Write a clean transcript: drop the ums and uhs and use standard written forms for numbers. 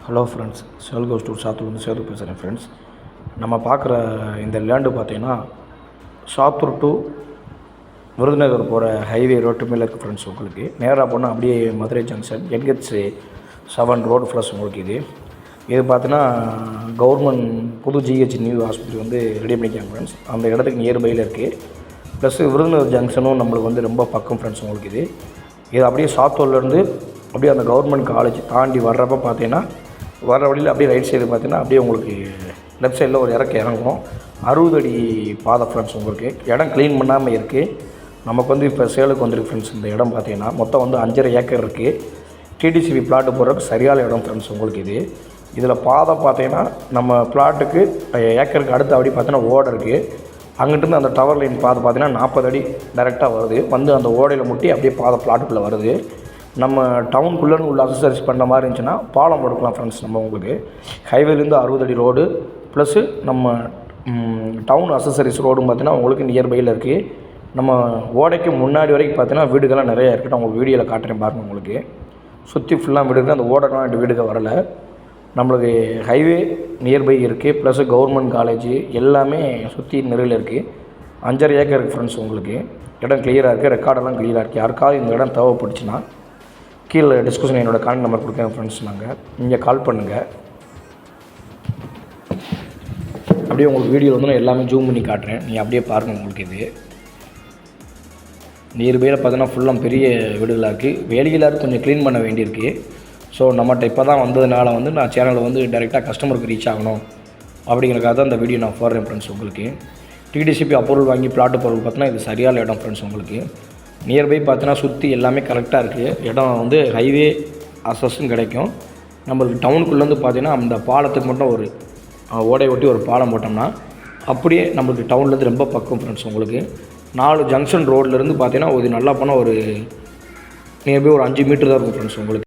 Hello friends, செல் கோஸ் tour சாத்தூர்லேருந்து Setu பேசுகிறேன் friends. நம்ம பார்க்குற இந்த லேண்டு பார்த்தீங்கன்னா சாத்தூர் டு விருதுநகர் போகிற ஹைவே ரோட்டு மேலே இருக்குது ஃப்ரெண்ட்ஸ். உங்களுக்கு நேராக போனால் அப்படியே Madurai junction NH 7 road plus உங்களுக்கு இது பார்த்தீங்கன்னா கவர்மெண்ட் புது GH நியூ ஆஸ்பத்திரி வந்து ரெடி பண்ணிக்காங்க ஃப்ரெண்ட்ஸ். அந்த இடத்துக்கு நியர்பையில் இருக்குது. ப்ளஸ் விருதுநகர் ஜங்ஷனும் நம்மளுக்கு வந்து ரொம்ப பக்கம் ஃப்ரெண்ட்ஸ். உங்களுக்கு இது அப்படியே சாத்தூர்லேருந்து அப்படியே அந்த கவர்மெண்ட் காலேஜ் தாண்டி வர்றப்போ பார்த்தீங்கன்னா வர வழியில் அப்படியே ரைட் சைடு பார்த்தீங்கன்னா அப்படியே உங்களுக்கு லெஃப்ட் சைடில் ஒரு இறங்கும் 60 அடி பாதை ஃப்ரெண்ட்ஸ். உங்களுக்கு இடம் க்ளீன் பண்ணாமல் இருக்குது. நமக்கு வந்து இப்போ சேலுக்கு வந்துருக்கு ஃப்ரெண்ட்ஸ். இந்த இடம் பார்த்தீங்கன்னா மொத்தம் வந்து 5.5 ஏக்கர் இருக்குது. TDCP பிளாட்டு போடுறதுக்கு சரியான இடம் ஃப்ரெண்ட்ஸ். உங்களுக்கு இதில் பாதை பார்த்தீங்கன்னா நம்ம பிளாட்டுக்கு ஏக்கருக்கு அடுத்து அப்படி பார்த்தீங்கன்னா ஓடை இருக்குது. அங்கிட்டிருந்து அந்த டவர் லைன் பாதை பார்த்தீங்கன்னா 40 அடி டைரெக்டாக வருது. வந்து அந்த ஓடையில் முட்டி அப்படியே பாதை பிளாட்டுக்குள்ளே வருது. நம்ம டவுனுக்குள்ளேருந்து உள்ள அக்சசரிஸ் பண்ணுற மாதிரி இருந்துச்சுன்னா பாலம் போட்டுக்கலாம் ஃப்ரெண்ட்ஸ். நம்ம உங்களுக்கு ஹைவேலேருந்து 60 அடி ரோடு ப்ளஸ்ஸு நம்ம டவுன் அக்சசரிஸ் ரோடும் பார்த்தீங்கன்னா உங்களுக்கு நியர்பையில் இருக்குது. நம்ம ஓடைக்கு முன்னாடி வரைக்கும் பார்த்தீங்கன்னா வீடுகள்லாம் நிறையா இருக்குது. உங்களுக்கு வீடியோவில் காட்டுறேன் பாருங்கள். உங்களுக்கு சுற்றி ஃபுல்லாக வீடு இருக்குது. அந்த ஓடைலாம் 2 வீடுகள் வரலை. நம்மளுக்கு ஹைவே நியர்பை இருக்குது. ப்ளஸ்ஸு கவர்மெண்ட் காலேஜ் எல்லாமே சுற்றி நிறையில் இருக்குது. 5.5 ஏக்கர் இருக்குது ஃப்ரெண்ட்ஸ். உங்களுக்கு இடம் கிளியராக இருக்குது. ரெக்கார்டெல்லாம் கிளியராக இருக்குது. யாருக்காவது இந்த இடம் தேவைப்பட்டுச்சுன்னா கீழே டிஸ்கஷன் என்னோடய கான்டாக்ட் நம்பர் கொடுக்குறேன் ஃப்ரெண்ட்ஸ். நாங்கள் நீங்கள் கால் பண்ணுங்கள். அப்படியே உங்களுக்கு வீடியோவில் வந்து நான் எல்லாமே ஜூம் பண்ணி காட்டுறேன். நீங்கள் அப்படியே பாருங்கள். உங்களுக்கு இது நியர்பையில் பார்த்தீங்கன்னா ஃபுல்லாக பெரிய வீடுகளாக இருக்குது. வேலைகளாக கொஞ்சம் க்ளீன் பண்ண வேண்டியிருக்கு. ஸோ நம்மகிட்ட இப்போ தான் வந்ததுனால வந்து நான் சேனலில் வந்து டைரெக்டாக கஸ்டமருக்கு ரீச் ஆகணும் அப்படிங்கிறக்காக தான் இந்த வீடியோ நான் போடுறேன் ஃப்ரெண்ட்ஸ். உங்களுக்கு TDCP அப்ரூவல் வாங்கி பிளாட்டு போகிறது பார்த்தீங்கன்னா இது சரியான இடம் ஃப்ரெண்ட்ஸ். உங்களுக்கு நியர்பை பார்த்தீங்கன்னா சுற்றி எல்லாமே கரெக்டாக இருக்குது. இடம் வந்து ஹைவே அசஸும் கிடைக்கும். நம்மளுக்கு டவுனுக்குள்ளேருந்து பார்த்தீங்கன்னா அந்த பாலத்துக்கு மட்டும் ஒரு ஓடை ஒட்டி ஒரு பாலம் போட்டோம்னா அப்படியே நம்மளுக்கு டவுன்லேருந்து ரொம்ப பக்கம் ஃப்ரெண்ட்ஸ். உங்களுக்கு 4 ஜங்ஷன் ரோட்லேருந்து பார்த்தீங்கன்னா ஒரு நல்லா போனால் ஒரு நியர்பை ஒரு 5 மீட்டர் தான் இருக்கும் ஃப்ரெண்ட்ஸ். உங்களுக்கு